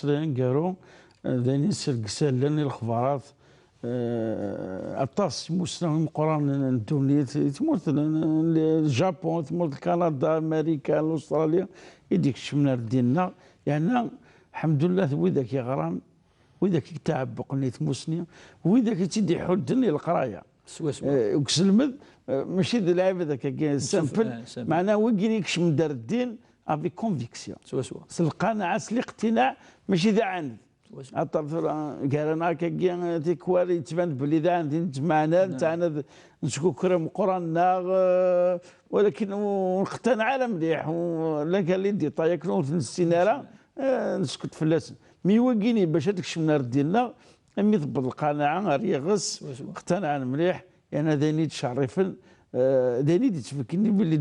المصريين قالوا ذاني سلك سالن الخبارات أطاس مسلم قران الدنيا تموت الجابون تموت كندا أمريكا أستراليا يديك شمنا ديننا يعني الحمد لله وذاك يغران وذاك يتعب قنيت مسلم وذاك تيدي حدني القرايه وكسلمد ماشي ذا العيب هذاك سامبل معناه وكين يكشم دار الدين افي كونفيكسيون القناعه الاقتناع ماشي ذا عند قالنا كي تيكوالي تبان بلي ذا عندي نتمعنا نتاعنا نسكو كرم قرانا ولكن نقتنع على مليح ولا قال لي دي طايك نسينا نسكت فلاس مي وكيني باش هذاك الشمنار ديالنا امي ضبط القناعه ريغس اقتنع مليح يعني داني تشرفن داني تفكرني باللي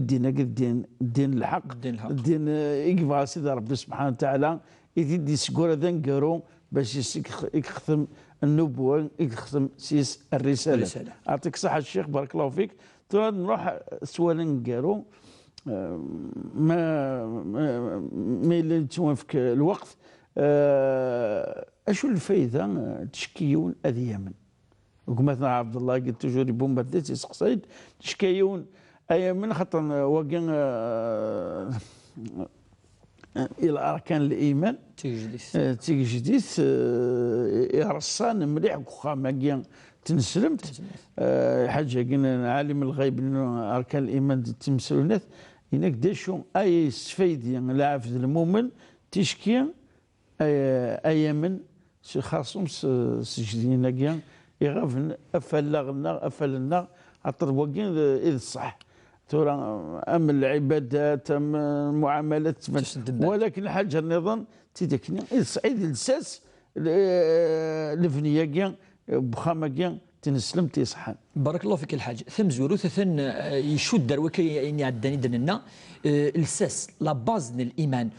الدين الحق الدين يقبل سيدي ربي سبحانه وتعالى يدي سكور هذا نقرو باش يخدم النبوه يخدم سيس الرساله يعطيك الصحه الشيخ بارك الله فيك. نروح سؤال نقرو ما اللي توافق الوقت اشو الفايده تشكيون اذياما وكما عبد الله قلت توجور يبون بديت يسقسيد تشكيون ايامن خاطر واقين الى اركان الايمان تيجديس يرصان مليح وخا تنسلمت حاجه قلنا عالم الغيب انه اركان الايمان تمثلونات هناك داشو اي استفيد يعني العبد المؤمن تشكي ايامن خاصهم سجدين كيا يغفن افلنا عطر وكين اذ صح ترى ام العبادات ام المعاملات ولكن الحاجه النظام تيدكني الصعيد الساس الفنيه كيا بخامه كيا تنسلم تيصحان. بارك الله فيك الحاج ثم زورو ثن يشد دروكي يعني عداني دننا الساس لا باز الايمان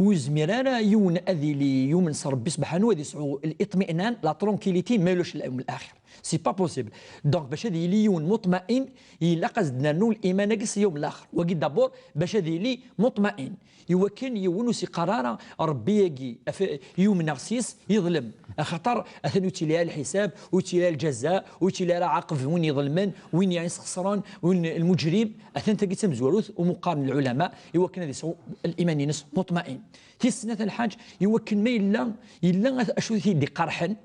وزميرانا يون اذي لي يوم نصر ربي سبحانه وذي يسعو الاطمئنان لا ترونكيليتي ما يلوش اليوم الاخر سي با بوسيبل دونك باش هذه لي يون مطمئن الا قصدنا نو الايمان ناقص اليوم الاخر وكي دابور باش هذه لي مطمئن يوكن يونو سي قرارا ربي يجي يوم نغسيس يظلم خاطر اثنو تيلي الحساب وتيلي الجزاء وتيلي عاقب وين يظلمن وين يعيس خسران وين المجرم اثن تلقى تمزوروث ومقارن العلماء يوكن هذا الايمان ينس مطمئن في السنه الحاج يوكن ما الا اشو دي قرحن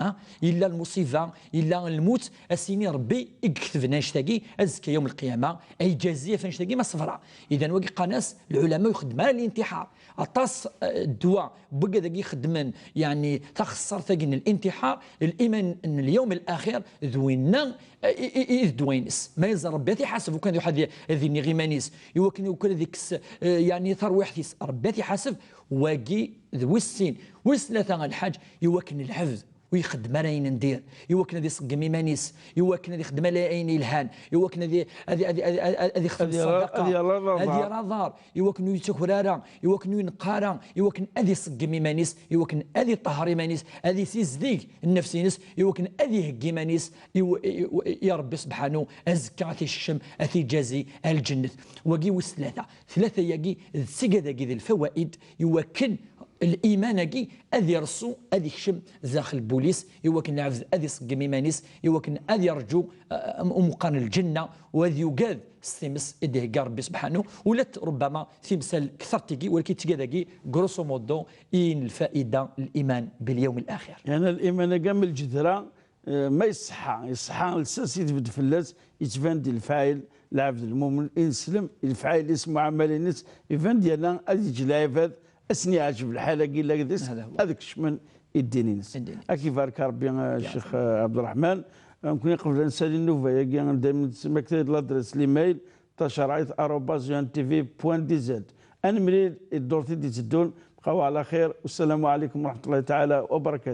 الا المصيبه الا الموت السيني ربي يكتب ناشتاقي ازكى يوم القيامه اي جازيه فنشتاقي ما صفراء اذا وقي قناص العلماء يخدم على الانتحار اطاس الدواء بقى ذاك يخدمن يعني تخسر ثقين الانتحار الايمان ان اليوم الاخر ذوينا دوينس ما يزال ربي يحاسب وكان واحد ذي غيمانيس يوكن ذيك يعني ثروحتيس ربي يحاسب واقي ذوي السين وسلاثه الحاج يوكن الحفظ ويخدم راين ندير يوكن هذه صقم مانيس يوكن هذه خدمه لا عين الهان يوكن هذه خدمه الصدقه هذه رضار يوكن يتكرارا يوكن ينقارا يوكن هذه صقم مانيس يوكن هذه طهري مانيس هذه سيزديك النفسينس يوكن هذه هكي مانيس يا ربي سبحانه ازكى الشم اثي جازي الجنه وقي ثلاثه يقي سقدا ذي الفوائد يوكن الايمان كي اذي رسو اذي خشم داخل البوليس يوكن نعرف اذي صقم مانيس يوكن اذي يرجو مقارن الجنه واذي يقاد ستيمس اديه ربي سبحانه ولات ربما في مثال كثر تيكي ولكن تيكي غروسو مودو ان الفائده الايمان باليوم الاخر يعني الايمان كاع من الجذره ما يصحى الساس يتبد فلاس يتبان دي الفاعل العبد المؤمن يسلم الفاعل اسمه عمل الناس يفان ديالنا اذي جلايفات اسني عاجب الحاله كي لا هذاك الشمن يديني نس كيف بارك ربي الشيخ عبد الرحمن ممكن قبل نسالي النوفا دائما مكتب لادريس ليميل تشرعيت@tv.dz انا مريد الدورتي دي تدون بقاو على خير والسلام عليكم ورحمه الله تعالى وبركاته.